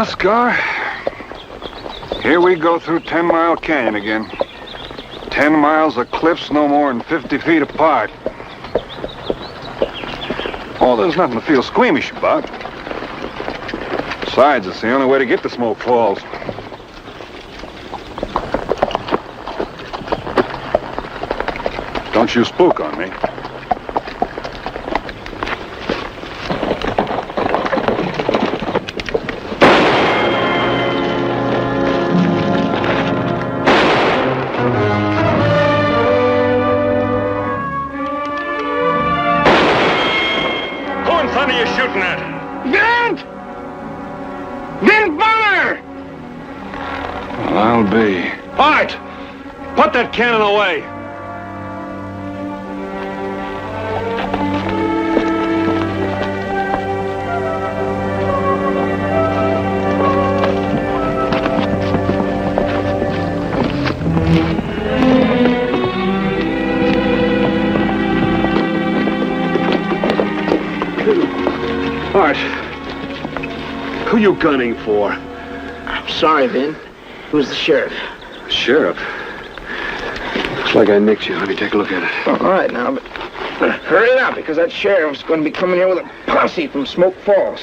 Well, Scar, here we go through 10 Mile Canyon again. 10 miles of cliffs no more than 50 feet apart. Oh, there's nothing to feel squeamish about. Besides, it's the only way to get to Smoke Falls. Don't you spook on me. I'll be. Art! Put that cannon away! Art, who you gunning for? I'm sorry, Vin. It was the sheriff. Sheriff? Looks like I nicked you. Let me take a look at it. All right, now, but hurry it up, because that sheriff's going to be coming here with a posse from Smoke Falls.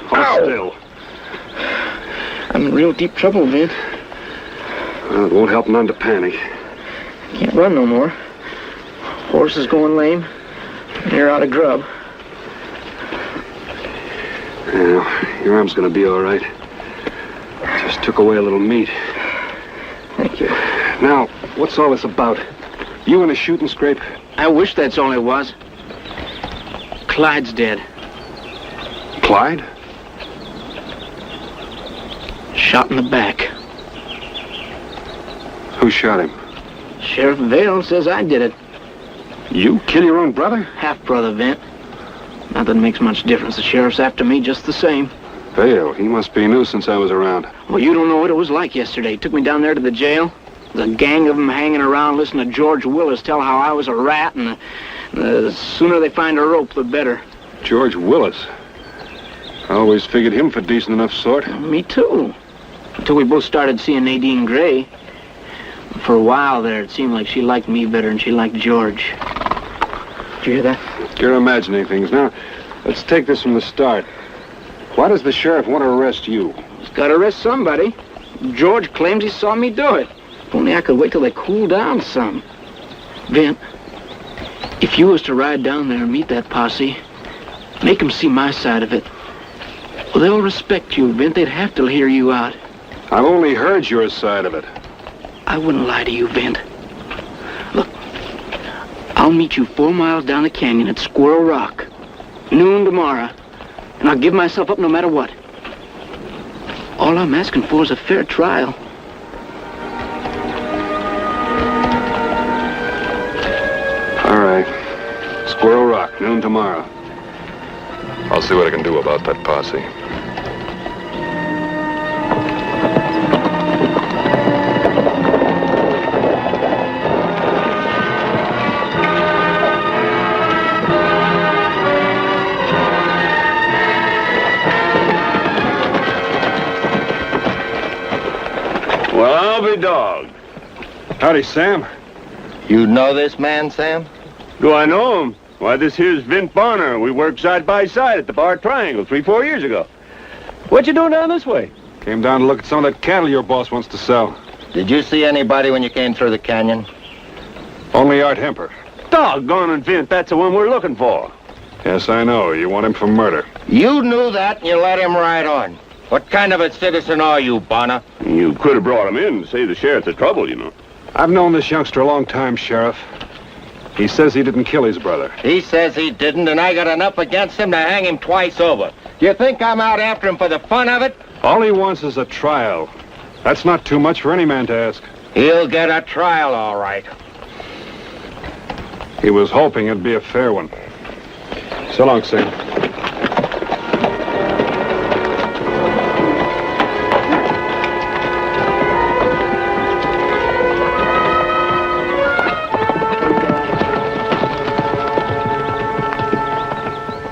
Hold still. I'm in real deep trouble, Vin. Well, it won't help none to panic. Can't run no more. Horse is going lame. And you're out of grub. Yeah, your arm's going to be all right. Just took away a little meat. Thank you. Now, what's all this about? You in a shooting scrape? I wish that's all it was. Clyde's dead. Clyde? Shot in the back. Who shot him? Sheriff Vale says I did it. You kill your own brother? Half-brother, Vent. Not that it makes much difference. The sheriff's after me just the same. Vale, he must be new since I was around. Well, you don't know what it was like yesterday. He took me down there to the jail. There's a gang of them hanging around listening to George Willis tell how I was a rat, and the sooner they find a rope, the better. George Willis? I always figured him for decent enough sort. Me too. Until we both started seeing Nadine Gray. For a while there, it seemed like she liked me better than she liked George. Did you hear that? You're imagining things. Now, let's take this from the start. Why does the sheriff want to arrest you? He's got to arrest somebody. George claims he saw me do it. If only I could wait till they cool down some. Vin, if you was to ride down there and meet that posse, make them see my side of it. Well, they'll respect you, Vin. They'd have to hear you out. I've only heard your side of it. I wouldn't lie to you, Vin. Look, I'll meet you 4 miles down the canyon at Squirrel Rock. Noon tomorrow. And I'll give myself up no matter what. All I'm asking for is a fair trial. All right. Squirrel Rock, noon tomorrow. I'll see what I can do about that posse. Well, I'll be dogged. Howdy, Sam. You know this man, Sam? Do I know him? Why, this here's Vint Bonner. We worked side by side at the Bar Triangle 3-4 years ago. What you doing down this way? Came down to look at some of that cattle your boss wants to sell. Did you see anybody when you came through the canyon? Only Art Hemper. Doggone and Vint, that's the one we're looking for. Yes, I know. You want him for murder. You knew that and you let him ride on. What kind of a citizen are you, Bonner? You could have brought him in to save the sheriff the trouble, you know. I've known this youngster a long time, Sheriff. He says he didn't kill his brother. He says he didn't, and I got enough against him to hang him twice over. Do you think I'm out after him for the fun of it? All he wants is a trial. That's not too much for any man to ask. He'll get a trial, all right. He was hoping it'd be a fair one. So long, Sam.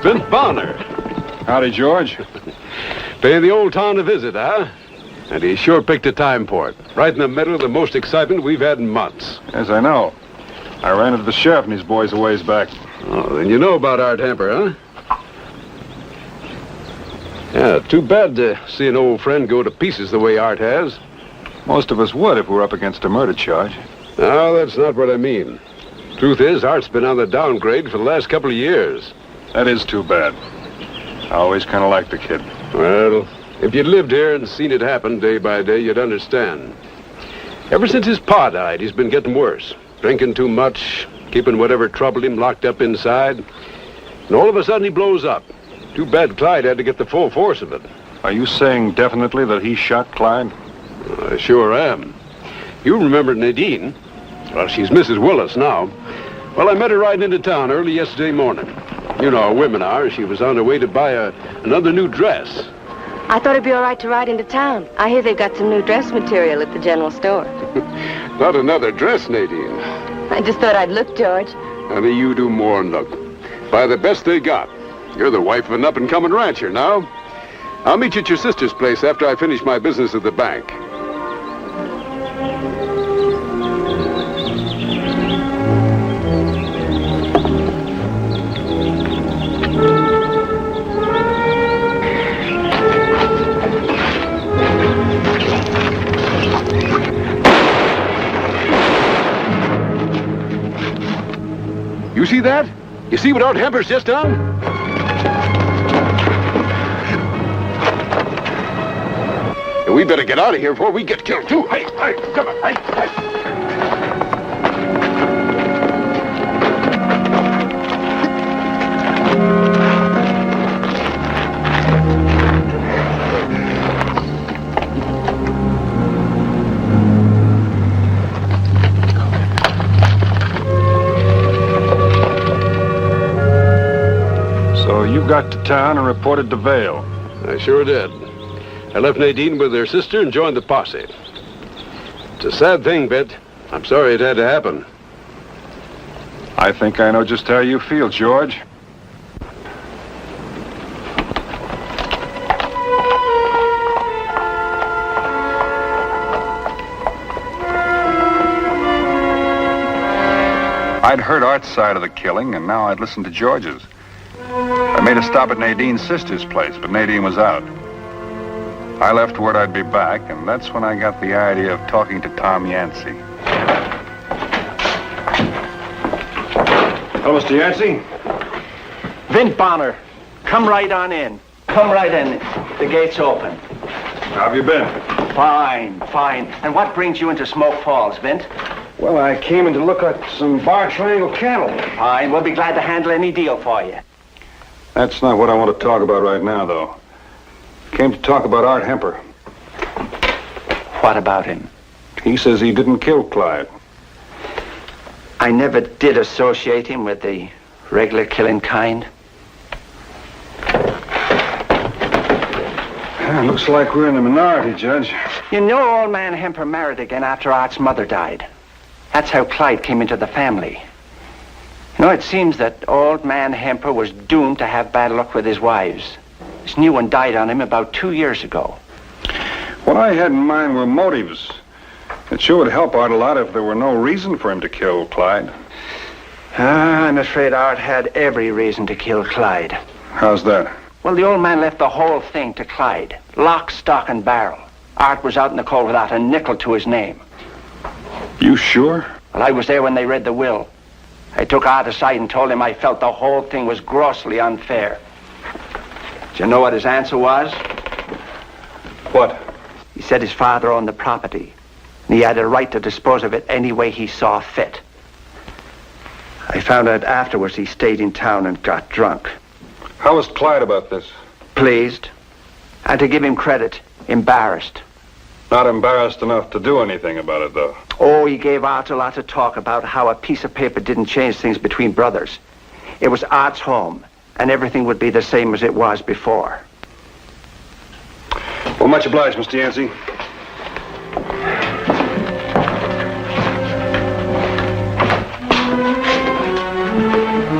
Vint Bonner. Howdy, George. Pay the old town a visit, huh? And he sure picked a time for it. Right in the middle of the most excitement we've had in months. As I know. I ran into the sheriff and his boys a ways back. Oh, then you know about Art Hemper, huh? Yeah, too bad to see an old friend go to pieces the way Art has. Most of us would if we were up against a murder charge. No, that's not what I mean. Truth is, Art's been on the downgrade for the last couple of years. That is too bad. I always kind of liked the kid. Well, if you'd lived here and seen it happen day by day, you'd understand. Ever since his pa died, he's been getting worse. Drinking too much, keeping whatever troubled him locked up inside. And all of a sudden he blows up. Too bad Clyde had to get the full force of it. Are you saying definitely that he shot Clyde? I sure am. You remember Nadine? Well, she's Mrs. Willis now. Well, I met her riding into town early yesterday morning. You know how women are. She was on her way to buy another new dress. I thought it'd be all right to ride into town. I hear they've got some new dress material at the general store. Not another dress, Nadine. I just thought I'd look, George. Honey, you do more than look. Buy the best they got. You're the wife of an up-and-coming rancher now. I'll meet you at your sister's place after I finish my business at the bank. You see that? You see what Art Hemper's just done? And we better get out of here before we get killed, too. Hey, come on, hey. So you got to town and reported to Vale. I sure did. I left Nadine with her sister and joined the posse. It's a sad thing, Bet. I'm sorry it had to happen. I think I know just how you feel, George. I'd heard Art's side of the killing, and now I'd listen to George's. I made a stop at Nadine's sister's place, but Nadine was out. I left word I'd be back, and that's when I got the idea of talking to Tom Yancey. Hello, Mr. Yancey. Vint Bonner, come right on in. Come right in. The gate's open. How have you been? Fine, fine. And what brings you into Smoke Falls, Vint? Well, I came in to look at some bar triangle cattle. Fine. We'll be glad to handle any deal for you. That's not what I want to talk about right now, though. Came to talk about Art Hemper. What about him? He says he didn't kill Clyde. I never did associate him with the regular killing kind. Looks like we're in the minority, Judge. You know old man Hemper married again after Art's mother died. That's how Clyde came into the family. You know, it seems that old man Hemper was doomed to have bad luck with his wives. This new one died on him about 2 years ago. What I had in mind were motives. It sure would help Art a lot if there were no reason for him to kill Clyde. I'm afraid Art had every reason to kill Clyde. How's that? Well, the old man left the whole thing to Clyde. Lock, stock, and barrel. Art was out in the cold without a nickel to his name. You sure? Well, I was there when they read the will. I took Art aside and told him I felt the whole thing was grossly unfair. Do you know what his answer was? What? He said his father owned the property, and he had a right to dispose of it any way he saw fit. I found out afterwards he stayed in town and got drunk. How was Clyde about this? Pleased, and to give him credit, embarrassed. Not embarrassed enough to do anything about it, though. Oh, he gave Art a lot of talk about how a piece of paper didn't change things between brothers. It was Art's home, and everything would be the same as it was before. Well, much obliged, Mr. Yancey.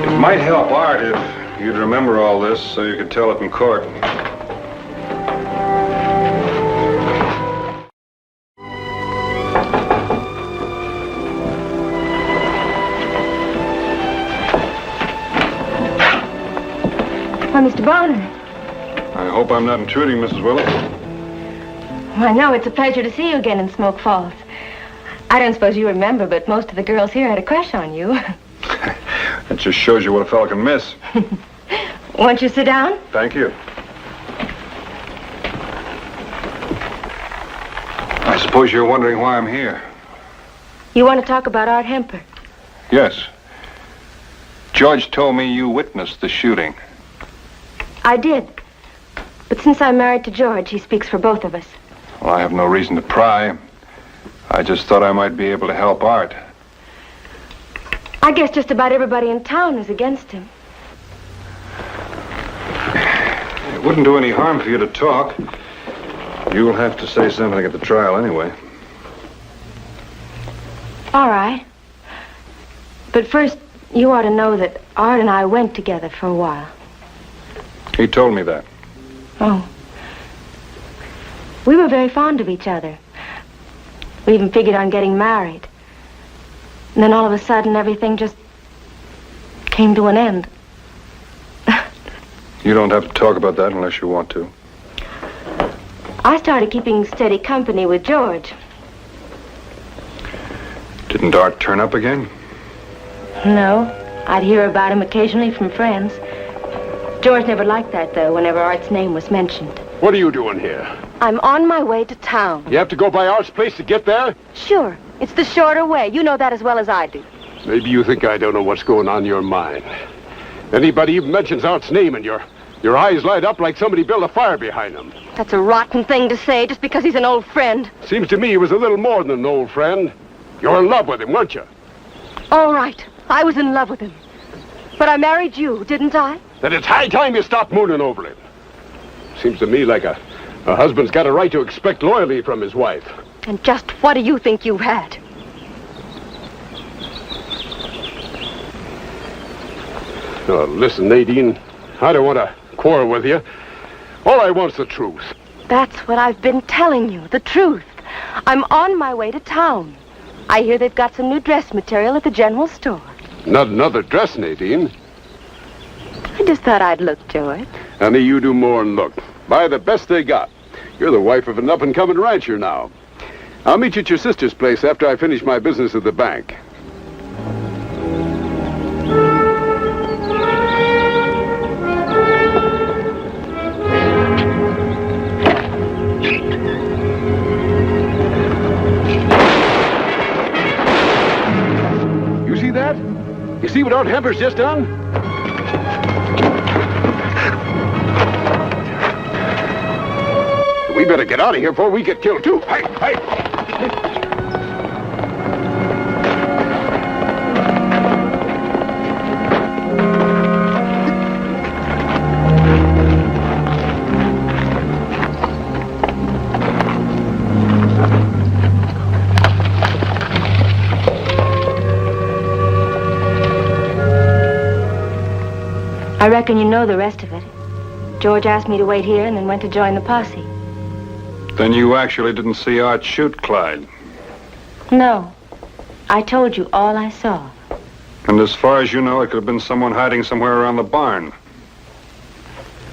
It might help Art if you'd remember all this so you could tell it in court. Why, Mr. Bonner. I hope I'm not intruding, Mrs. Willis. Why, no, it's a pleasure to see you again in Smoke Falls. I don't suppose you remember, but most of the girls here had a crush on you. That just shows you what a fellow can miss. Won't you sit down? Thank you. I suppose you're wondering why I'm here. You want to talk about Art Hemper? Yes. George told me you witnessed the shooting. I did. But since I'm married to George, he speaks for both of us. Well, I have no reason to pry. I just thought I might be able to help Art. I guess just about everybody in town is against him. It wouldn't do any harm for you to talk. You'll have to say something at the trial anyway. All right. But first, you ought to know that Art and I went together for a while. He told me that. Oh. We were very fond of each other. We even figured on getting married. And then all of a sudden, everything just came to an end. You don't have to talk about that unless you want to. I started keeping steady company with George. Didn't Art turn up again? No, I'd hear about him occasionally from friends. George never liked that, though, whenever Art's name was mentioned. What are you doing here? I'm on my way to town. You have to go by Art's place to get there? Sure, it's the shorter way. You know that as well as I do. Maybe you think I don't know what's going on in your mind. Anybody even mentions Art's name and your eyes light up like somebody built a fire behind them. That's a rotten thing to say just because he's an old friend. Seems to me he was a little more than an old friend. You're in love with him, weren't you? All right, I was in love with him. But I married you, didn't I? Then it's high time you stop mooning over him. Seems to me like a husband's got a right to expect loyalty from his wife. And just what do you think you've had? Oh, listen, Nadine, I don't want to quarrel with you. All I want's the truth. That's what I've been telling you, the truth. I'm on my way to town. I hear they've got some new dress material at the general store. Not another dress, Nadine. I just thought I'd look, George. Honey, you do more than look. Buy the best they got. You're the wife of an up-and-coming rancher now. I'll meet you at your sister's place after I finish my business at the bank. You see that? You see what Art Hemper's just done? We better get out of here before we get killed, too. Hey, hey! I reckon you know the rest of it. George asked me to wait here and then went to join the posse. Then you actually didn't see Art shoot Clyde. No. I told you all I saw. And as far as you know, it could have been someone hiding somewhere around the barn.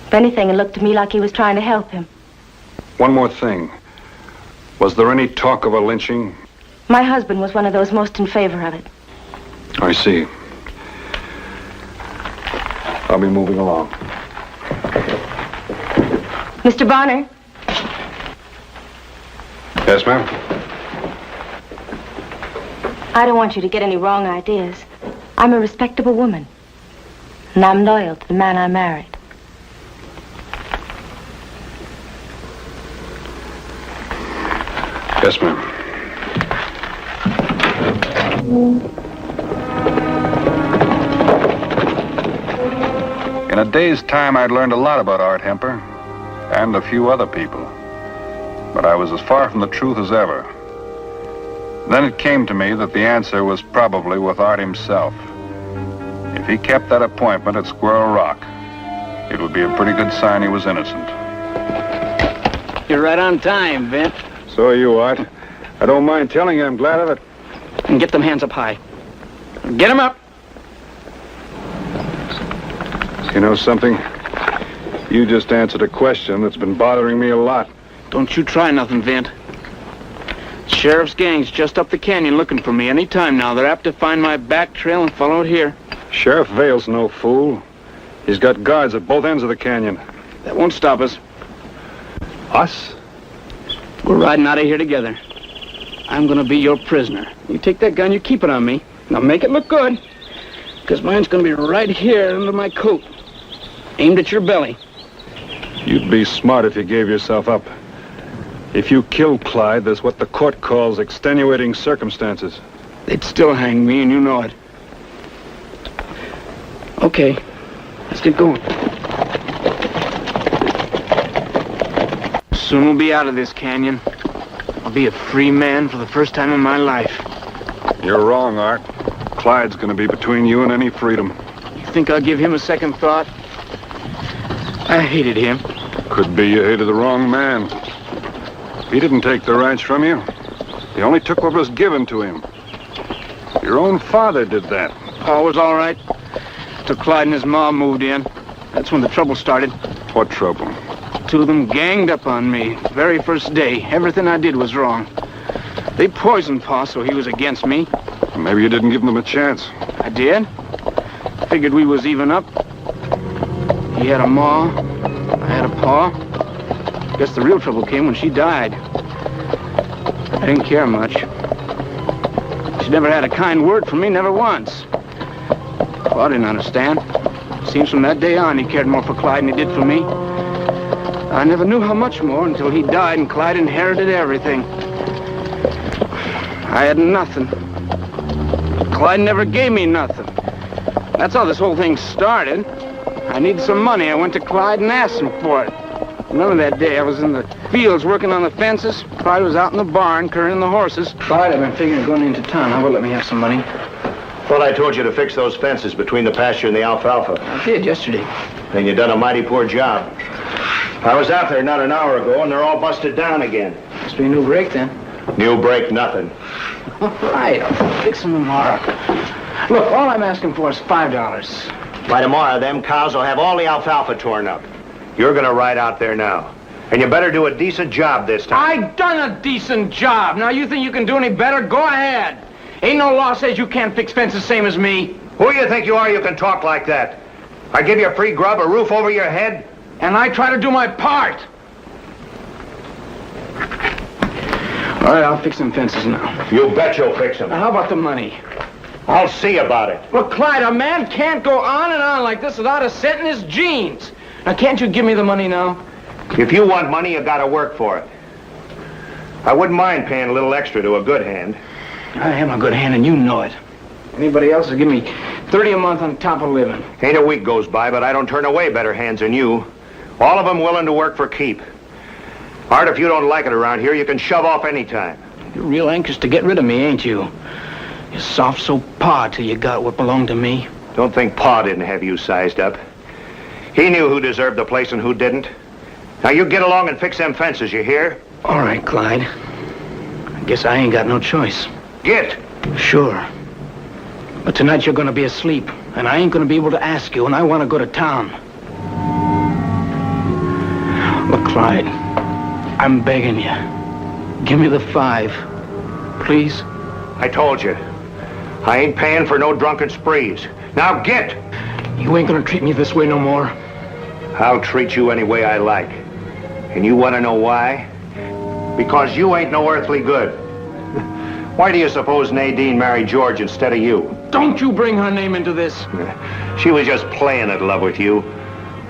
If anything, it looked to me like he was trying to help him. One more thing. Was there any talk of a lynching? My husband was one of those most in favor of it. I see. I'll be moving along. Mr. Bonner? Yes, ma'am? I don't want you to get any wrong ideas. I'm a respectable woman. And I'm loyal to the man I married. Yes, ma'am. In a day's time, I'd learned a lot about Art Hemper and a few other people. But I was as far from the truth as ever. Then it came to me that the answer was probably with Art himself. If he kept that appointment at Squirrel Rock, it would be a pretty good sign he was innocent. You're right on time, Vint. So are you, Art. I don't mind telling you I'm glad of it. And get them hands up high. Get them up. You know something? You just answered a question that's been bothering me a lot. Don't you try nothing, Vint. Sheriff's gang's just up the canyon looking for me any time now. They're apt to find my back trail and follow it here. Sheriff Vale's no fool. He's got guards at both ends of the canyon. That won't stop us. Us? We're riding out of here together. I'm gonna be your prisoner. You take that gun, you keep it on me. Now make it look good. Because mine's gonna be right here under my coat. Aimed at your belly. You'd be smart if you gave yourself up. If you killed Clyde, there's what the court calls extenuating circumstances. They'd still hang me, and you know it. Okay, let's get going. Soon we'll be out of this canyon. I'll be a free man for the first time in my life. You're wrong, Art. Clyde's gonna be between you and any freedom. You think I'll give him a second thought? I hated him. Could be you hated the wrong man. He didn't take the rights from you. He only took what was given to him. Your own father did that. Paul was all right. Till Clyde and his mom moved in. That's when the trouble started. What trouble? Two of them ganged up on me. Very first day. Everything I did was wrong. They poisoned Pa, so he was against me. Maybe you didn't give them a chance. I did. Figured we was even up. He had a ma. I had a pa. Guess the real trouble came when she died. I didn't care much. She never had a kind word for me, never once. Pa didn't understand. Seems from that day on he cared more for Clyde than he did for me. I never knew how much more until he died and Clyde inherited everything. I had nothing. Clyde never gave me nothing. That's how this whole thing started. I needed some money. I went to Clyde and asked him for it. Remember that day I was in the fields working on the fences? Clyde was out in the barn currying the horses. Clyde, I've been figuring going into town. How about let me have some money? Thought I told you to fix those fences between the pasture and the alfalfa. I did yesterday. And you done a mighty poor job. I was out there not an hour ago, and they're all busted down again. Must be a new break then. New break, nothing. All right, I'll fix them tomorrow. Look, all I'm asking for is $5. By tomorrow, them cows will have all the alfalfa torn up. You're gonna ride out there now. And you better do a decent job this time. I done a decent job. Now you think you can do any better? Go ahead. Ain't no law says you can't fix fences same as me. Who you think you are you can talk like that? I give you free grub, a roof over your head? And I try to do my part. All right, I'll fix them fences now. You bet you'll fix them. Now, how about the money? I'll see about it. Look, Clyde, a man can't go on and on like this without a cent in his jeans. Now, can't you give me the money now? If you want money, you gotta work for it. I wouldn't mind paying a little extra to a good hand. I am a good hand, and you know it. Anybody else will give me $30 a month on top of living. Ain't a week goes by, but I don't turn away better hands than you. All of them willing to work for keep. Art, if you don't like it around here, you can shove off any time. You're real anxious to get rid of me, ain't you? You're soft so Pa till you got what belonged to me. Don't think Pa didn't have you sized up. He knew who deserved the place and who didn't. Now you get along and fix them fences, you hear? All right, Clyde. I guess I ain't got no choice. Get! Sure. But tonight you're gonna be asleep, and I ain't gonna be able to ask you, and I want to go to town. Look, Clyde, I'm begging you. Give me the $5. Please? I told you. I ain't paying for no drunken sprees. Now get! You ain't gonna treat me this way no more. I'll treat you any way I like. And you want to know why? Because you ain't no earthly good. Why do you suppose Nadine married George instead of you? Don't you bring her name into this. She was just playing at love with you.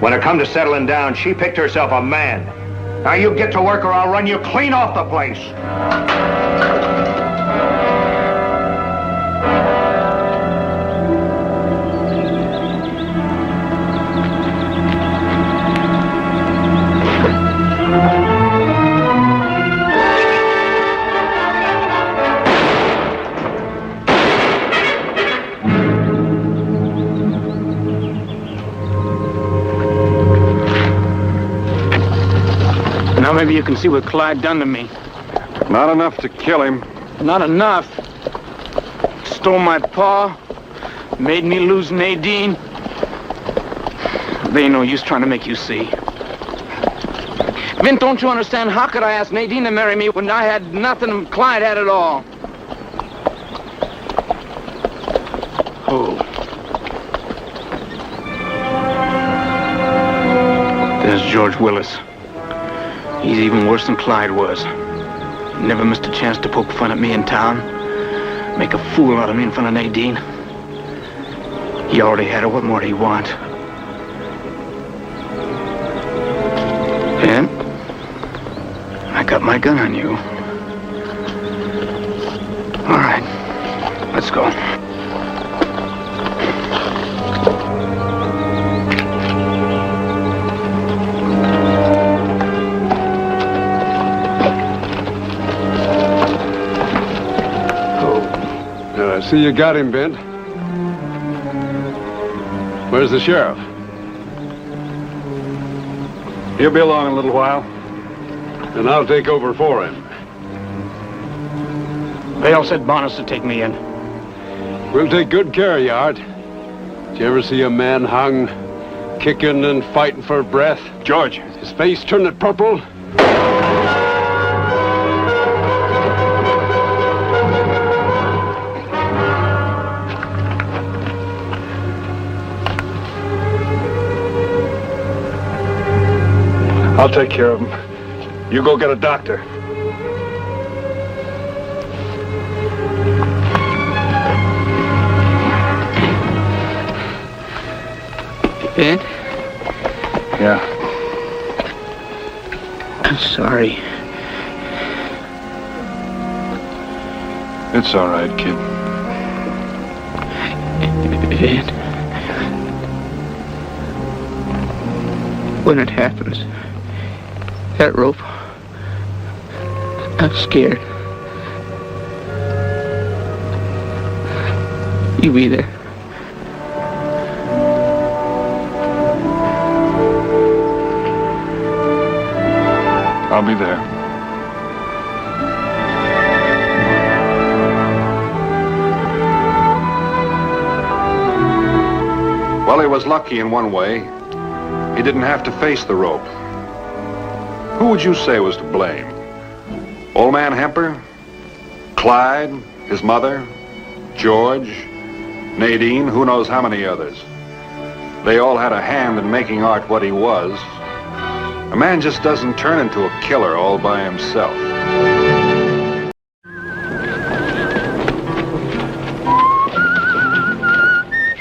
When it come to settling down, she picked herself a man. Now you get to work or I'll run you clean off the place. Now maybe you can see what Clyde done to me. Not enough to kill him. Not enough. Stole my pa. Made me lose Nadine. They ain't no use trying to make you see. Vint, don't you understand? How could I ask Nadine to marry me when I had nothing and Clyde had it all? Oh. There's George Willis. He's even worse than Clyde was. Never missed a chance to poke fun at me in town. Make a fool out of me in front of Nadine. He already had her. What more did he want? And I got my gun on you. All right, let's go. I see you got him, Bent. Where's the sheriff? He'll be along in a little while. Then I'll take over for him. They all said Bonus to take me in. We'll take good care of you, Art. Did you ever see a man hung, kicking and fighting for breath? George. His face turning purple? I'll take care of him. You go get a doctor. Ben? Yeah. I'm sorry. It's all right, kid. Ben. When it happens, that rope, I'm scared. You be there. I'll be there. Well, he was lucky in one way. He didn't have to face the rope. Who would you say was to blame? Old man Hemper? Clyde? His mother? George? Nadine? Who knows how many others? They all had a hand in making Art what he was. A man just doesn't turn into a killer all by himself.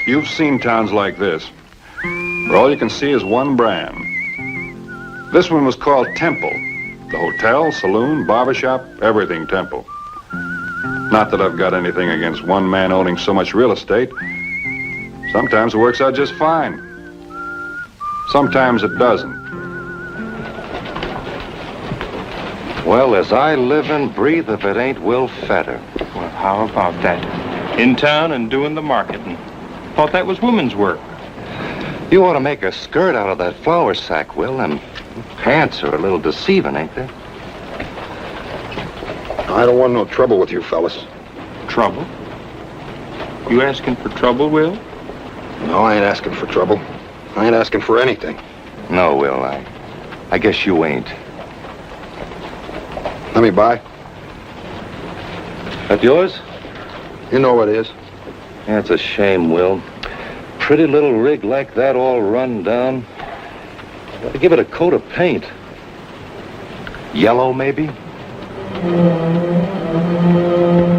You've seen towns like this, where all you can see is one brand. This one was called Temple. The hotel, saloon, barbershop, everything Temple. Not that I've got anything against one man owning so much real estate. Sometimes it works out just fine. Sometimes it doesn't. Well, as I live and breathe, if it ain't Will Fetter. Well, how about that? In town and doing the marketing. Thought that was women's work. You ought to make a skirt out of that flour sack, Will. Them pants are a little deceiving, ain't they? I don't want no trouble with you fellas. Trouble? You asking for trouble, Will? No, I ain't asking for trouble. I ain't asking for anything. No, Will, I guess you ain't. Let me buy. That yours? You know what it is. That's a shame, Will. Pretty little rig like that all run down. Gotta give it a coat of paint. Yellow, maybe?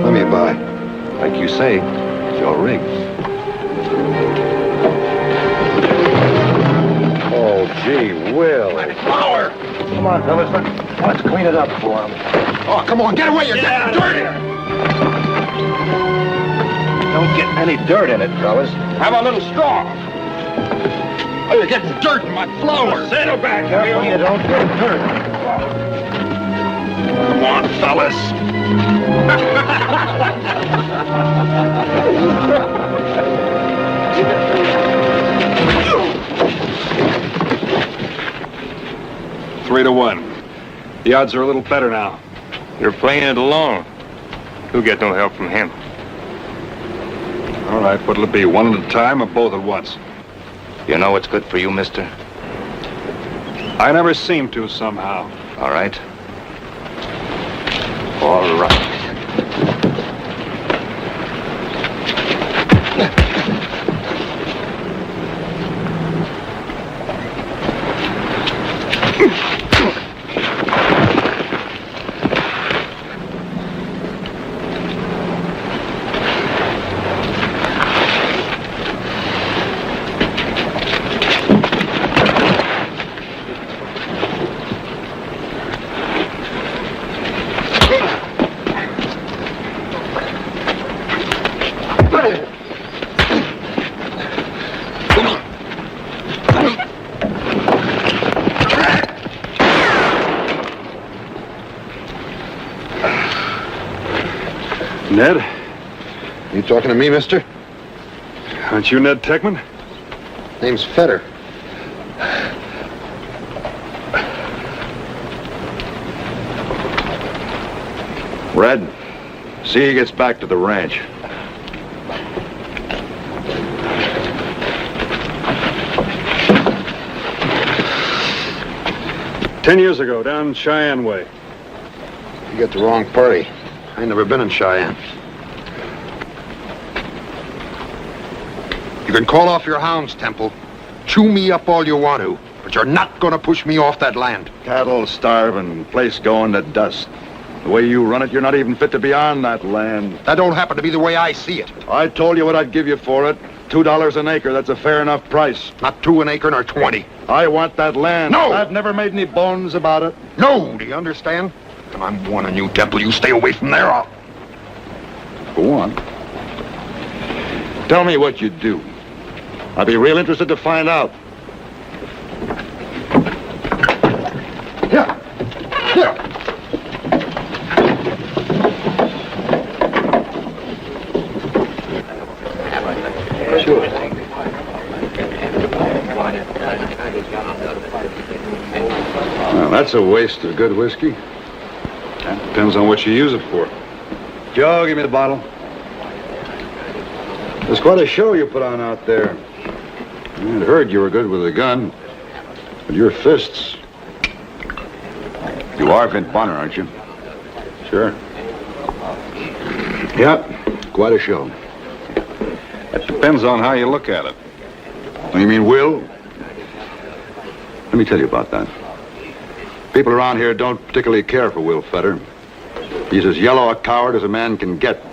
Let me buy. Like you say, it's your rig. Oh, gee, Will. Flour! Come on, fellas. Let's clean it up for him. Oh, come on, get away. You're getting dirty. Don't get any dirt in it, fellas. Have a little straw. Oh, you're getting dirt in my flour. Saddle back, Careful you don't get dirt. Come on, fellas. Three to 1. The odds are a little better now. You're playing it alone. You'll get no help from him. All right, what'll it be? One at a time or both at once? You know what's good for you, mister? I never seem to, somehow. All right. All right. Ned? You talking to me, mister? Aren't you Ned Techman? Name's Fetter. Red, see he gets back to the ranch. "10 years ago, down Cheyenne way." You got the wrong party. I ain't never been in Cheyenne. You can call off your hounds, Temple. Chew me up all you want to, but you're not gonna push me off that land. Cattle starving, place going to dust. The way you run it, you're not even fit to be on that land. That don't happen to be the way I see it. I told you what I'd give you for it. $2 an acre, that's a fair enough price. Not 2 an acre nor 20. I want that land. No! I've never made any bones about it. No, do you understand? And I'm warning you, Temple, you stay away from there. Go on. Tell me what you do. I'd be real interested to find out. Here. Here. Well, that's a waste of good whiskey. That depends on what you use it for. Joe, give me the bottle. There's quite a show you put on out there. I'd heard you were good with a gun, but your fists... You are Vint Bonner, aren't you? Sure. Yep, quite a show. That depends on how you look at it. Oh, you mean Will? Let me tell you about that. People around here don't particularly care for Will Fetter. He's as yellow a coward as a man can get.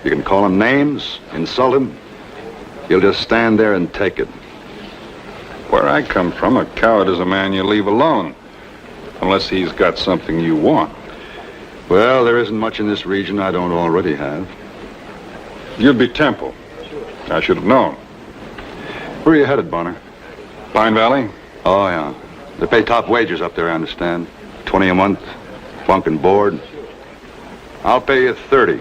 You can call him names, insult him. He'll just stand there and take it. Where I come from, a coward is a man you leave alone. Unless he's got something you want. Well, there isn't much in this region I don't already have. You'd be Temple. I should have known. Where are you headed, Bonner? Pine Valley? Oh, yeah. They pay top wages up there, I understand. 20 a month, bunk and board. I'll pay you 30.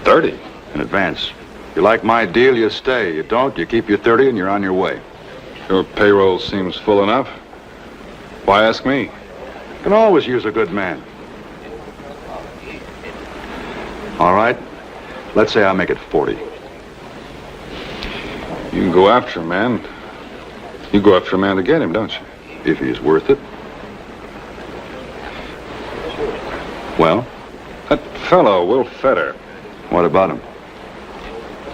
30? In advance. You like my deal, you stay. You don't, you keep your 30 and you're on your way. Your payroll seems full enough. Why ask me? Can always use a good man. All right. Let's say I make it 40. You can go after a man. You go after a man to get him, don't you? If he's worth it. Well? That fellow, Will Fetter. What about him?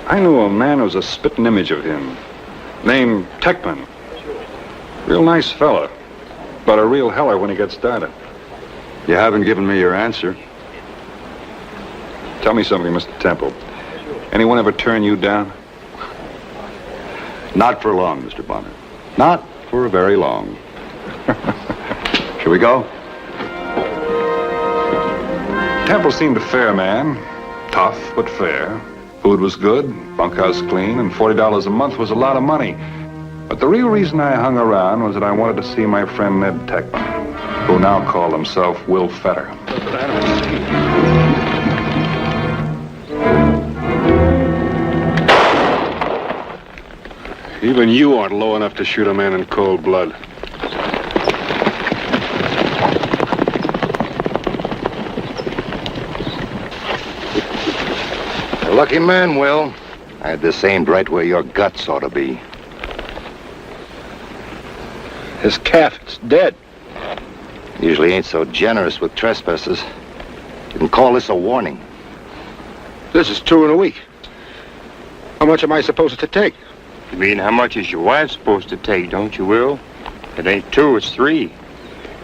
I knew a man who was a spitting image of him. Named Techman. Real nice fella. But a real heller when he gets started. You haven't given me your answer. Tell me something, Mr. Temple. Anyone ever turn you down? Not for long, Mr. Bonner. Not for very long. Shall we go? Temple seemed a fair man. Tough, but fair. Food was good, bunkhouse clean, and $40 a month was a lot of money. But the real reason I hung around was that I wanted to see my friend Ned Techman, who now called himself Will Fetter. Even you aren't low enough to shoot a man in cold blood. A lucky man, Will. I had this aimed right where your guts ought to be. His calf is dead. Usually ain't so generous with trespassers. You can call this a warning. This is 2 in a week. How much am I supposed to take? You mean how much is your wife supposed to take, don't you, Will? It ain't 2, it's 3.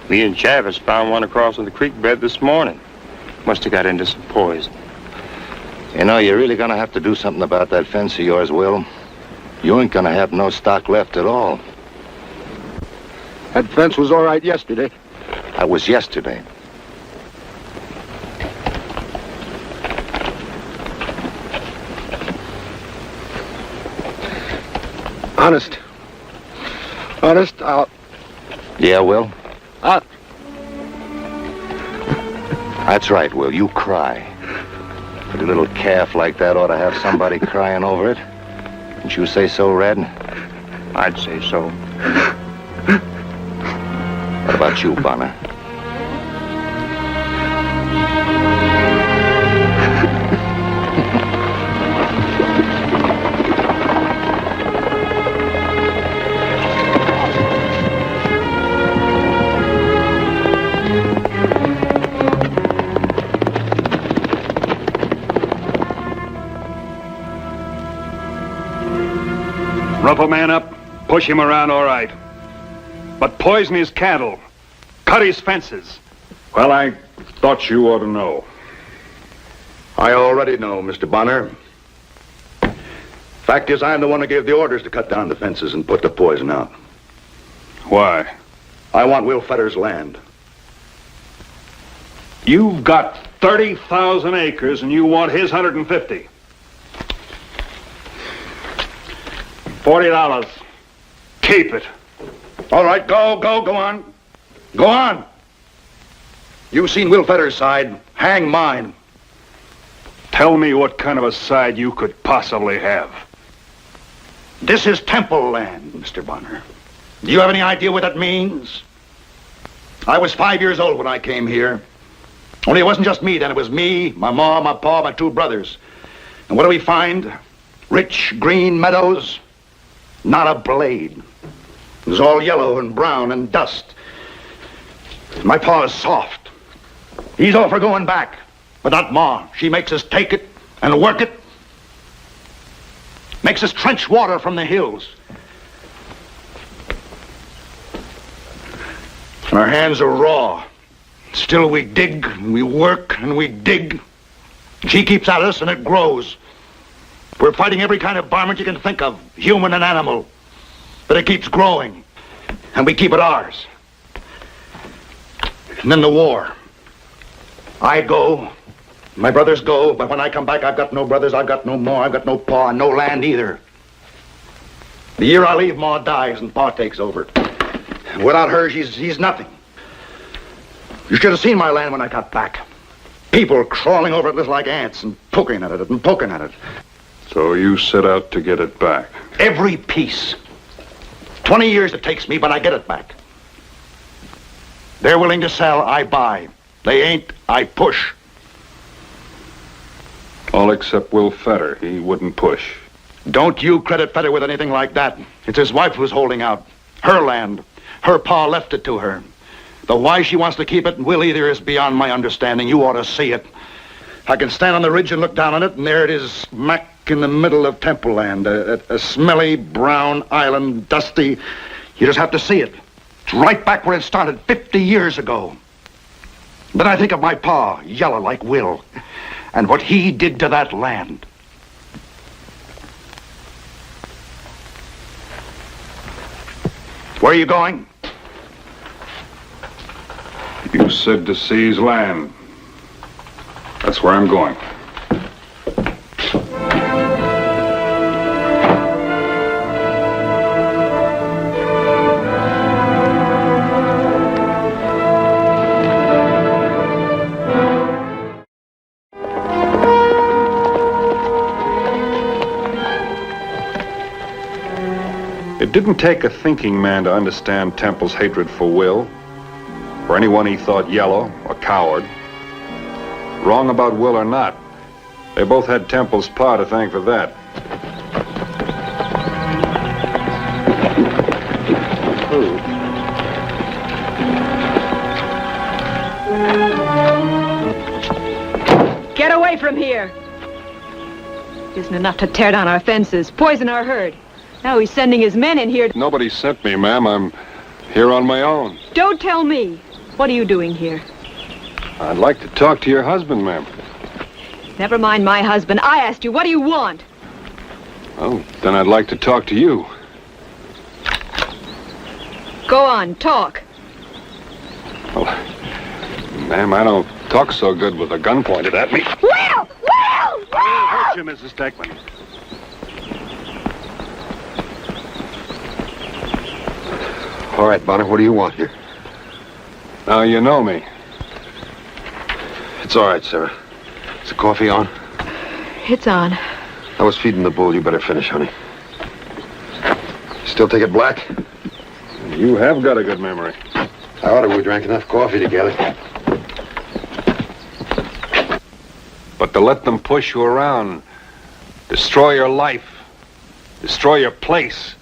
Me and Chavis found one across on the creek bed this morning. Must have got into some poison. You know, you're really gonna have to do something about that fence of yours, Will. You ain't gonna have no stock left at all. That fence was all right yesterday. That was yesterday. Honest, I'll... Yeah, Will? That's right, Will. You cry. But a little calf like that ought to have somebody crying over it. Wouldn't you say so, Red? I'd say so. What about you, Bonner? Rough a man up, push him around all right. But poison his cattle, cut his fences. Well, I thought you ought to know. I already know, Mr. Bonner. Fact is, I'm the one who gave the orders to cut down the fences and put the poison out. Why? I want Will Fetter's land. You've got 30,000 acres and you want his 150. $40. Keep it. All right, go on. Go on. You've seen Will Fetter's side. Hang mine. Tell me what kind of a side you could possibly have. This is temple land, Mr. Bonner. Do you have any idea what that means? I was 5 years old when I came here. Only it wasn't just me then. It was me, my mom, my pa, my 2 brothers. And what do we find? Rich, green meadows. Not a blade. It was all yellow and brown and dust. My pa is soft. He's all for going back. But not Ma. She makes us take it and work it. Makes us trench water from the hills. And our hands are raw. Still we dig and we work and we dig. She keeps at us and it grows. We're fighting every kind of varmint you can think of, human and animal. But it keeps growing, and we keep it ours. And then the war. I go, my brothers go, but when I come back, I've got no brothers, I've got no Ma, I've got no Pa, and no land either. The year I leave, Ma dies and Pa takes over. Without her, he's nothing. You should have seen my land when I got back. People crawling over it just like ants and poking at it and poking at it. So you set out to get it back? Every piece. 20 years it takes me, but I get it back. They're willing to sell, I buy. They ain't, I push. All except Will Fetter. He wouldn't push. Don't you credit Fetter with anything like that. It's his wife who's holding out. Her land. Her pa left it to her. Though why she wants to keep it and will either is beyond my understanding. You ought to see it. I can stand on the ridge and look down on it, and there it is, smack in the middle of Temple Land. A smelly, brown island, dusty. You just have to see it. It's right back where it started 50 years ago. Then I think of my pa, yellow like Will, and what he did to that land. Where are you going? You said to seize land. That's where I'm going. It didn't take a thinking man to understand Temple's hatred for Will, or anyone he thought yellow or coward. Wrong about Will or not, they both had Temple's pa to thank for that. Isn't enough to tear down our fences, poison our herd. Now he's sending his men in here. Nobody sent me, ma'am. I'm here on my own. Don't tell me. What are you doing here? I'd like to talk to your husband, ma'am. Never mind my husband. I asked you, what do you want? Well, then I'd like to talk to you. Go on, talk. Well, ma'am, I don't talk so good with a gun pointed at me. Will! Will! I'll hurt you, Mrs. Steckman. All right, Bonner, what do you want here? Now you know me. It's all right, Sarah. Is the coffee on? It's on. I was feeding the bull. You better finish, honey. Still take it black? You have got a good memory. I ought to. We drank enough coffee together. But to let them push you around, destroy your life, destroy your place,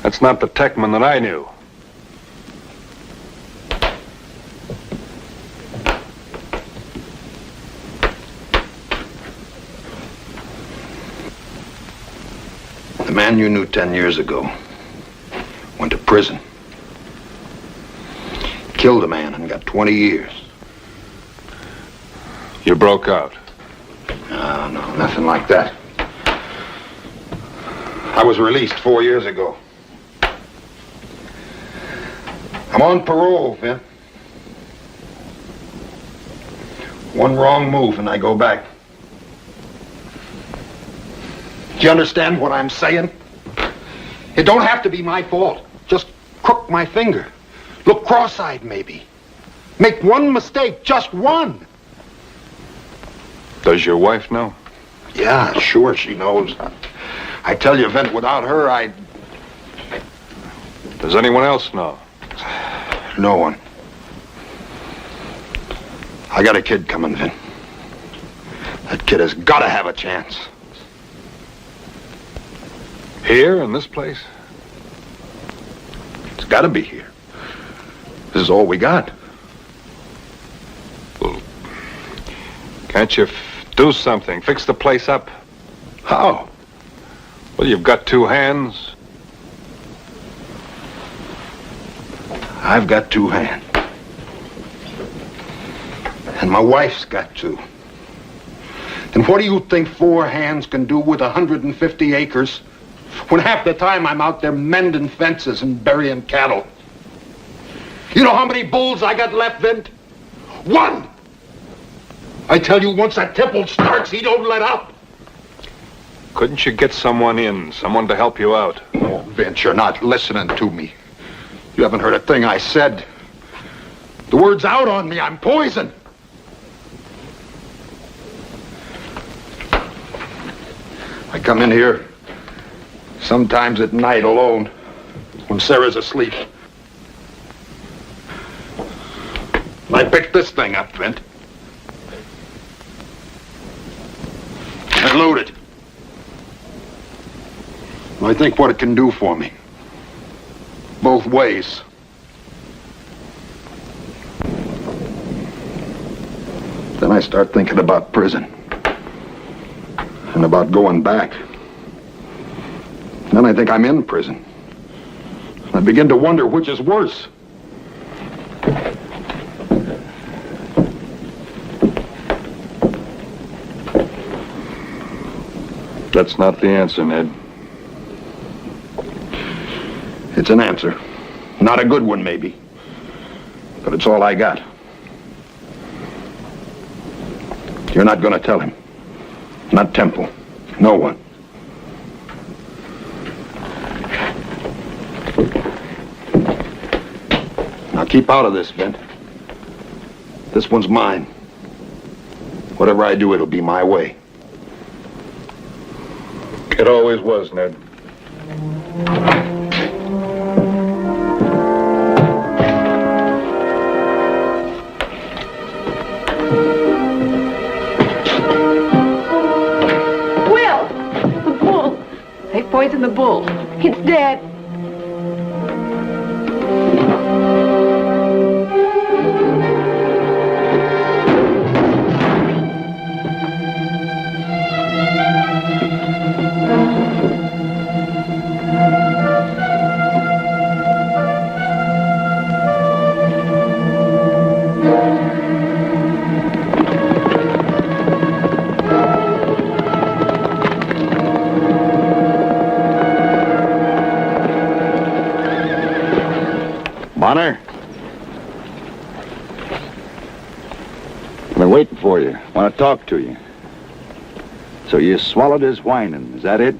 that's not the Techman that I knew. The man you knew 10 years ago went to prison. Killed a man and got 20 years. You broke out. No, nothing like that. I was released 4 years ago. I'm on parole, Vin. One wrong move and I go back. Do you understand what I'm saying? It don't have to be my fault. Just crook my finger. Look cross-eyed, maybe. Make one mistake, just one. Does your wife know? Yeah, sure she knows. I tell you, Vin, without her, I'd... Does anyone else know? No one. I got a kid coming, Vin. That kid has got to have a chance. Here, in this place? It's got to be here. This is all we got. Well, can't you do something? Fix the place up? How? Well, you've got two hands. I've got two hands. And my wife's got two. And what do you think 4 hands can do with 150 acres when half the time I'm out there mending fences and burying cattle? You know how many bulls I got left, Vint? 1! I tell you, once that temple starts, he don't let up. Couldn't you get someone in, someone to help you out? Oh, Vince, you're not listening to me. You haven't heard a thing I said. The word's out on me. I'm poison. I come in here sometimes at night alone when Sarah's asleep. And I picked this thing up, Vint. I load it. And I think what it can do for me. Both ways. Then I start thinking about prison. And about going back. Then I think I'm in prison. I begin to wonder which is worse. That's not the answer, Ned. It's an answer. Not a good one, maybe. But it's all I got. You're not going to tell him. Not Temple. No one. Now keep out of this, Vint. This one's mine. Whatever I do, it'll be my way. It always was, Ned. Poison the bull. It's dead. Bonner? I've been waiting for you. Want to talk to you. So you swallowed his whining, is that it?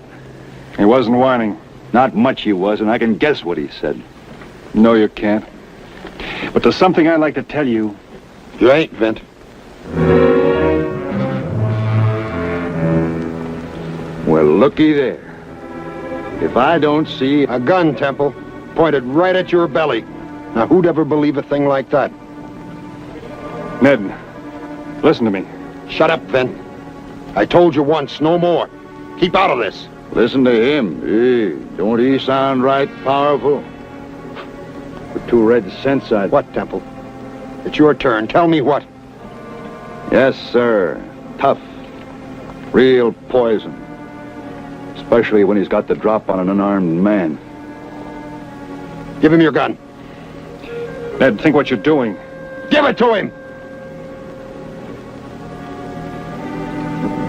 He wasn't whining. Not much he was, and I can guess what he said. No, you can't. But there's something I'd like to tell you. You ain't, Vint. Well, looky there. If I don't see... A gun, Temple, pointed right at your belly. Now, who'd ever believe a thing like that? Ned, listen to me. Shut up, Vint. I told you once, no more. Keep out of this. Listen to him. Hey, don't he sound right powerful? For 2 red cents, I'd... What, Temple? It's your turn. Tell me what. Yes, sir. Tough. Real poison. Especially when he's got the drop on an unarmed man. Give him your gun. Ned, think what you're doing. Give it to him!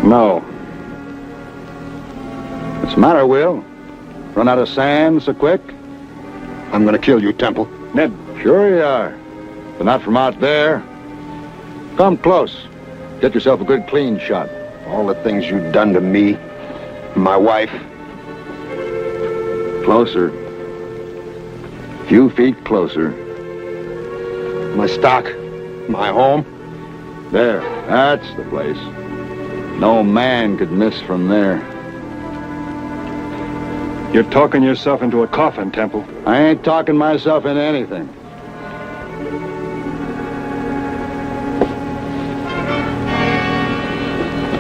No. What's the matter, Will? Run out of sand so quick? I'm gonna kill you, Temple. Ned. Sure you are. But not from out there. Come close. Get yourself a good clean shot. All the things you've done to me, my wife. Closer. Few feet closer. My stock, my home. There. That's the place. No man could miss from there. You're talking yourself into a coffin, Temple. I ain't talking myself into anything.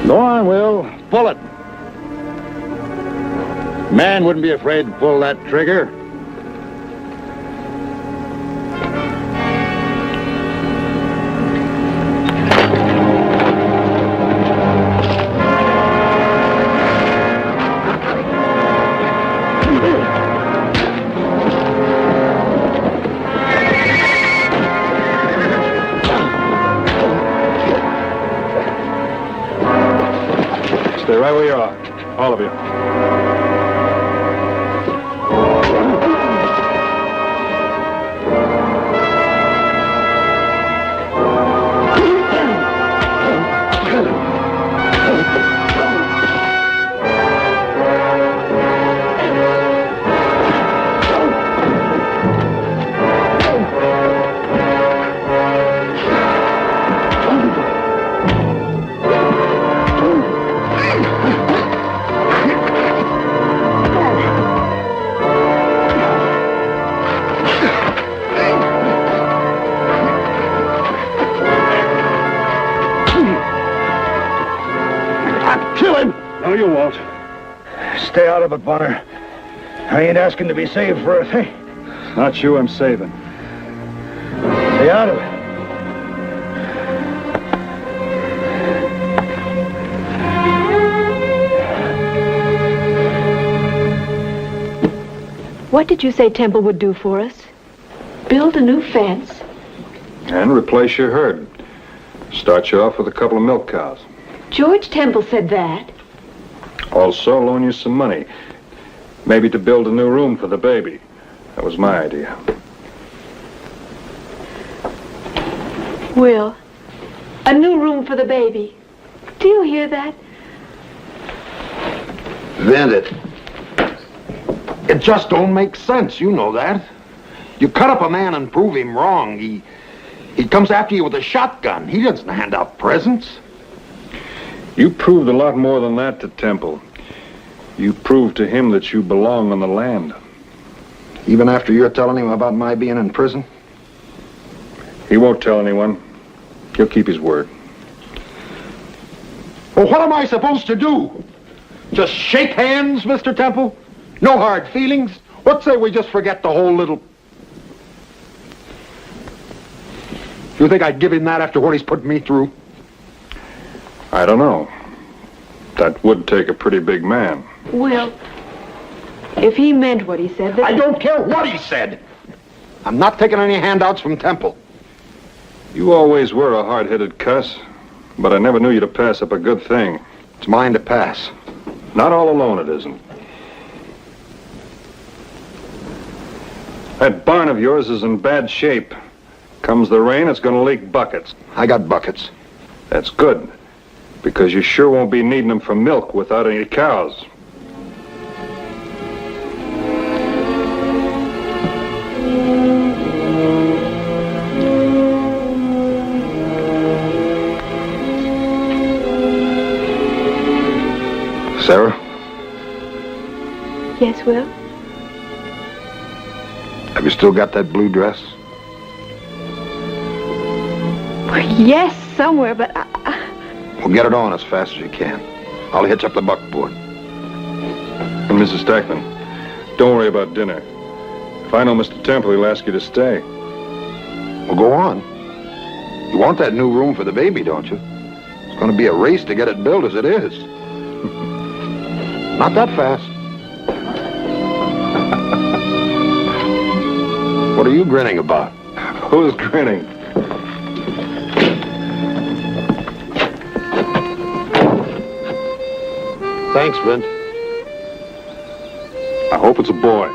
Go on, Will. Pull it. Man wouldn't be afraid to pull that trigger. Stay right where you are. All of you. No, you won't. Stay out of it, Bonner. I ain't asking to be saved for a thing. Not you I'm saving. Stay out of it. What did you say Temple would do for us? Build a new fence? And replace your herd. Start you off with a couple of milk cows. George Temple said that. Also loan you some money. Maybe to build a new room for the baby. That was my idea. Will, a new room for the baby. Do you hear that? Vent it. It just don't make sense, you know that. You cut up a man and prove him wrong. He comes after you with a shotgun. He doesn't hand out presents. You proved a lot more than that to Temple. You proved to him that you belong on the land. Even after you're telling him about my being in prison? He won't tell anyone. He'll keep his word. Well, what am I supposed to do? Just shake hands, Mr. Temple? No hard feelings? What say we just forget the whole little... You think I'd give him that after what he's put me through? I don't know. That would take a pretty big man. Will, if he meant what he said, then... I don't care what he said. I'm not taking any handouts from Temple. You always were a hard-headed cuss, but I never knew you to pass up a good thing. It's mine to pass. Not all alone, it isn't. That barn of yours is in bad shape. Comes the rain, it's going to leak buckets. I got buckets. That's good, because you sure won't be needing them for milk without any cows. Sarah, Yes, Will? have you still got that blue dress? Yes, somewhere, but Well, get it on as fast as you can. I'll hitch up the buckboard. And Mrs. Stackman, don't worry about dinner. If I know Mr. Temple, he'll ask you to stay. Well, go on. You want that new room for the baby, don't you? It's going to be a race to get it built as it is. Not that fast. What are you grinning about? Who's grinning? Thanks, Vint. I hope it's a boy.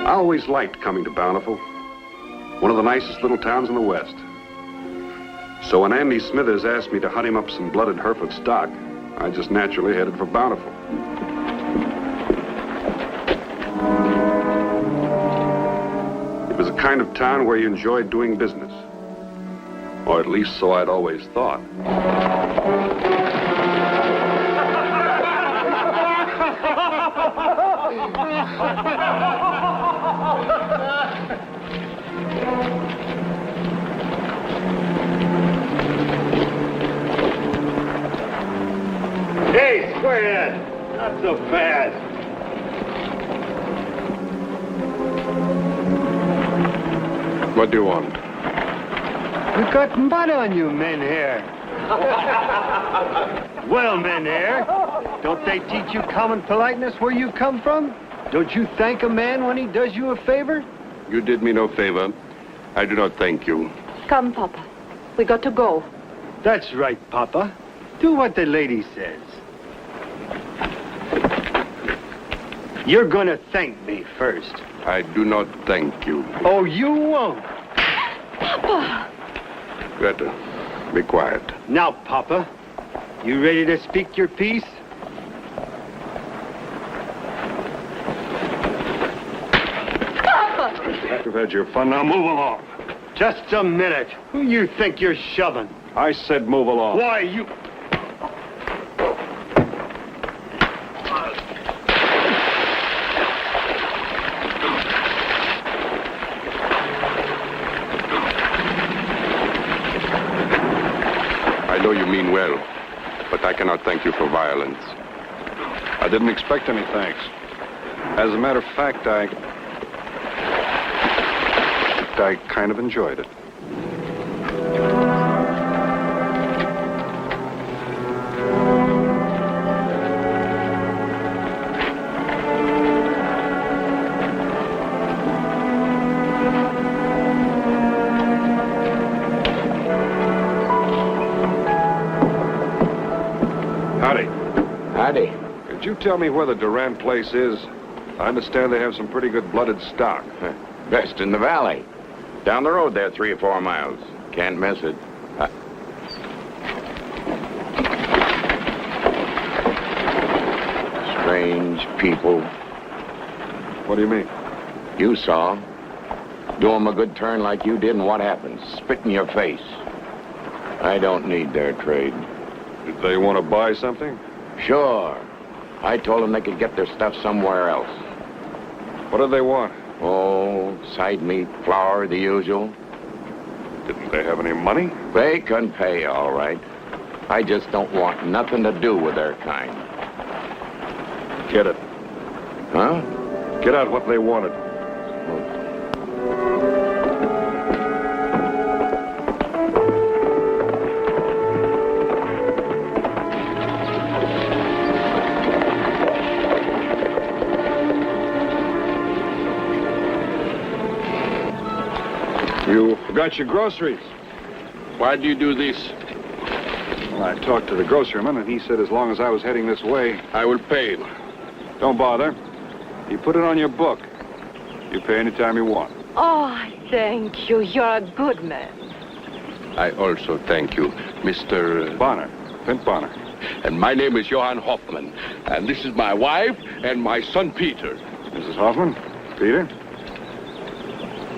I always liked coming to Bountiful, one of the nicest little towns in the West. So when Andy Smithers asked me to hunt him up some blooded Hereford stock, I just naturally headed for Bountiful. It was a kind of town where you enjoyed doing business. Or at least so I'd always thought. Hey, squarehead! Not so fast. What do you want? You got mud on you, men here. Well, men here, don't they teach you common politeness where you come from? Don't you thank a man when he does you a favor? You did me no favor. I do not thank you. Come, Papa. We got to go. That's right, Papa. Do what the lady says. You're gonna thank me first. I do not thank you. Oh, you won't. Papa! Better. Be quiet. Now, Papa, you ready to speak your piece? You've had your fun, now move along. Just a minute. Who you think you're shoving? I said move along. Why, you... I know you mean well, but I cannot thank you for violence. I didn't expect any thanks. As a matter of fact, I kind of enjoyed it. Howdy. Howdy. Could you tell me where the Durant place is? I understand they have some pretty good blooded stock. Best in the valley. Down the road there, 3 or 4 miles. Can't miss it. Strange people. What do you mean? You saw. Do 'em a good turn like you did, and what happens? Spit in your face. I don't need their trade. Did they want to buy something? Sure. I told them they could get their stuff somewhere else. What do they want? Oh, side meat, flour, the usual. Didn't they have any money? They can pay, all right. I just don't want nothing to do with their kind. Get it. Huh? Get out what they wanted. Forgot your groceries. Why do you do this? Well, I talked to the grocerman, and he said as long as I was heading this way... I will pay. Don't bother. You put it on your book. You pay any time you want. Oh, thank you. You're a good man. I also thank you, Mr. Bonner. Vint Bonner. And my name is Johann Hoffman. And this is my wife and my son, Peter. Mrs. Hoffman? Peter?